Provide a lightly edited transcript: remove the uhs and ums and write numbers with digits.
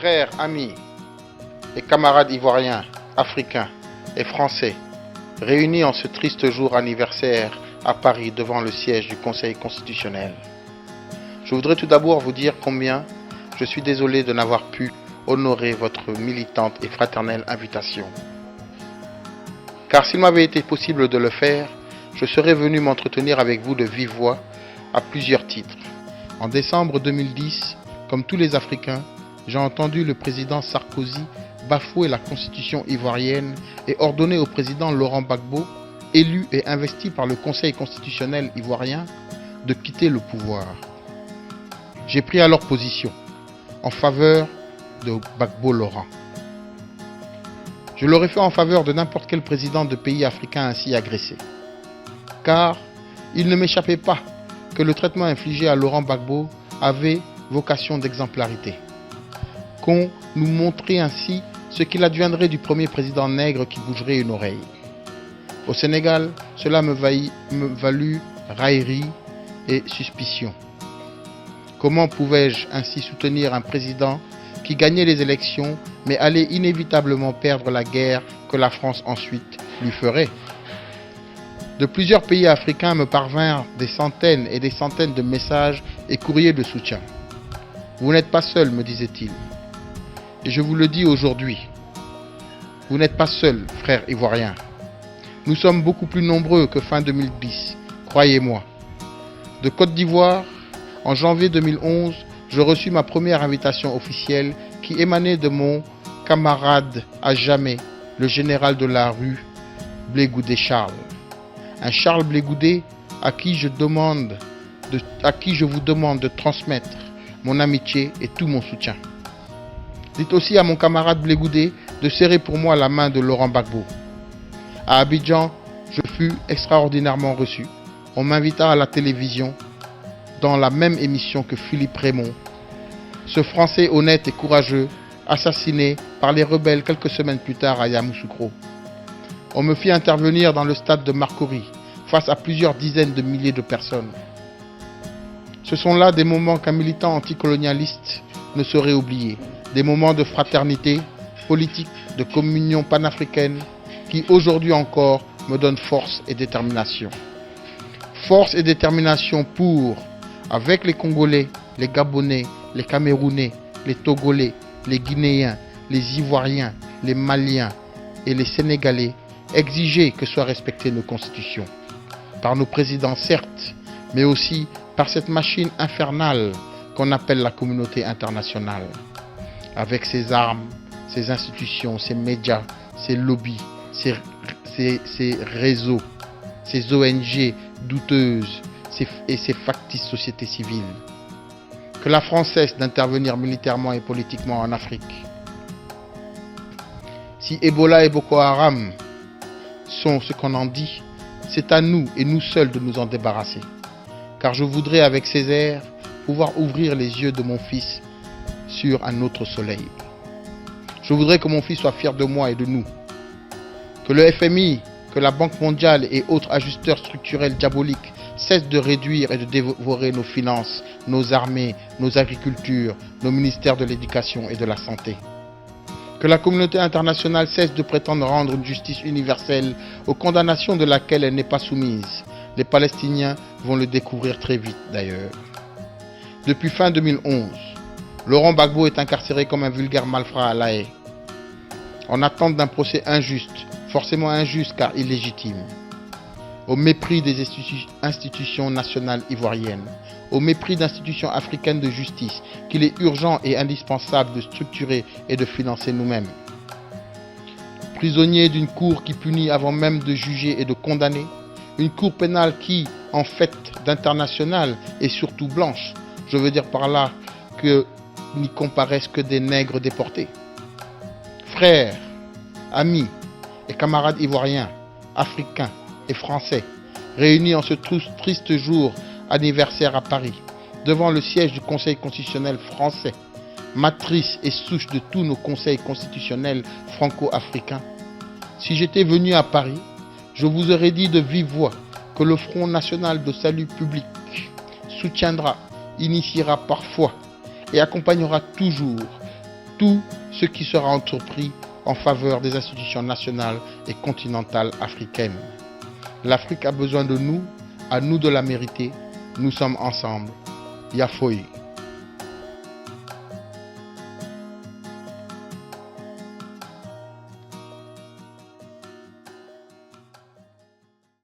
Frères, amis et camarades ivoiriens, africains et français, réunis en ce triste jour anniversaire à Paris devant le siège du Conseil constitutionnel, je voudrais tout d'abord vous dire combien je suis désolé de n'avoir pu honorer votre militante et fraternelle invitation. Car s'il m'avait été possible de le faire, je serais venu m'entretenir avec vous de vive voix à plusieurs titres. En décembre 2010, comme tous les Africains, j'ai entendu le président Sarkozy bafouer la constitution ivoirienne et ordonner au président Laurent Gbagbo, élu et investi par le Conseil constitutionnel ivoirien, de quitter le pouvoir. J'ai pris alors position en faveur de Gbagbo Laurent. Je l'aurais fait en faveur de n'importe quel président de pays africain ainsi agressé. Car il ne m'échappait pas que le traitement infligé à Laurent Gbagbo avait vocation d'exemplarité. Qu'on nous montrait ainsi ce qu'il adviendrait du premier président nègre qui bougerait une oreille. Au Sénégal, cela me valut raillerie et suspicion. Comment pouvais-je ainsi soutenir un président qui gagnait les élections mais allait inévitablement perdre la guerre que la France ensuite lui ferait? De plusieurs pays africains me parvinrent des centaines et des centaines de messages et courriers de soutien. Vous n'êtes pas seul, me disait-il. Et je vous le dis aujourd'hui, vous n'êtes pas seul, frères ivoiriens. Nous sommes beaucoup plus nombreux que fin 2010, croyez-moi. De Côte d'Ivoire, en janvier 2011, je reçus ma première invitation officielle qui émanait de mon camarade à jamais, le général de la rue, Blé Goudé Charles. Un Charles Blé Goudé à qui je vous demande de transmettre mon amitié et tout mon soutien. Dites aussi à mon camarade Blé Goudé de serrer pour moi la main de Laurent Gbagbo. À Abidjan, je fus extraordinairement reçu. On m'invita à la télévision dans la même émission que Philippe Raymond, ce Français honnête et courageux, assassiné par les rebelles quelques semaines plus tard à Yamoussoukro. On me fit intervenir dans le stade de Marcory, face à plusieurs dizaines de milliers de personnes. Ce sont là des moments qu'un militant anticolonialiste ne saurait oublier, des moments de fraternité, politique, de communion panafricaine, qui aujourd'hui encore me donnent force et détermination. Force et détermination pour, avec les Congolais, les Gabonais, les Camerounais, les Togolais, les Guinéens, les Ivoiriens, les Maliens et les Sénégalais, exiger que soient respectées nos constitutions. Par nos présidents certes, mais aussi par cette machine infernale qu'on appelle la communauté internationale. Avec ses armes, ses institutions, ses médias, ses lobbies, ses réseaux, ses ONG douteuses et ses factices sociétés civiles. Que la France cesse d'intervenir militairement et politiquement en Afrique. Si Ebola et Boko Haram sont ce qu'on en dit, c'est à nous et nous seuls de nous en débarrasser. Car je voudrais avec Césaire pouvoir ouvrir les yeux de mon fils sur un autre soleil. Je voudrais que mon fils soit fier de moi et de nous. Que le FMI, que la Banque mondiale et autres ajusteurs structurels diaboliques cessent de réduire et de dévorer nos finances, nos armées, nos agricultures, nos ministères de l'éducation et de la santé. Que la communauté internationale cesse de prétendre rendre une justice universelle aux condamnations de laquelle elle n'est pas soumise. Les Palestiniens vont le découvrir très vite d'ailleurs. Depuis fin 2011, Laurent Gbagbo est incarcéré comme un vulgaire malfrat à La Haye, en attente d'un procès injuste, forcément injuste car illégitime. Au mépris des institutions nationales ivoiriennes, au mépris d'institutions africaines de justice qu'il est urgent et indispensable de structurer et de financer nous-mêmes. Prisonnier d'une cour qui punit avant même de juger et de condamner, une cour pénale qui, en fait d'internationale, est surtout blanche. Je veux dire par là que n'y comparaissent que des nègres déportés. Frères, amis et camarades ivoiriens, africains et français, réunis en ce triste jour anniversaire à Paris, devant le siège du Conseil constitutionnel français, matrice et souche de tous nos conseils constitutionnels franco-africains. Si j'étais venu à Paris, je vous aurais dit de vive voix que le Front national de salut public soutiendra, initiera parfois et accompagnera toujours tout ce qui sera entrepris en faveur des institutions nationales et continentales africaines. L'Afrique a besoin de nous, à nous de la mériter. Nous sommes ensemble. Yafoyi.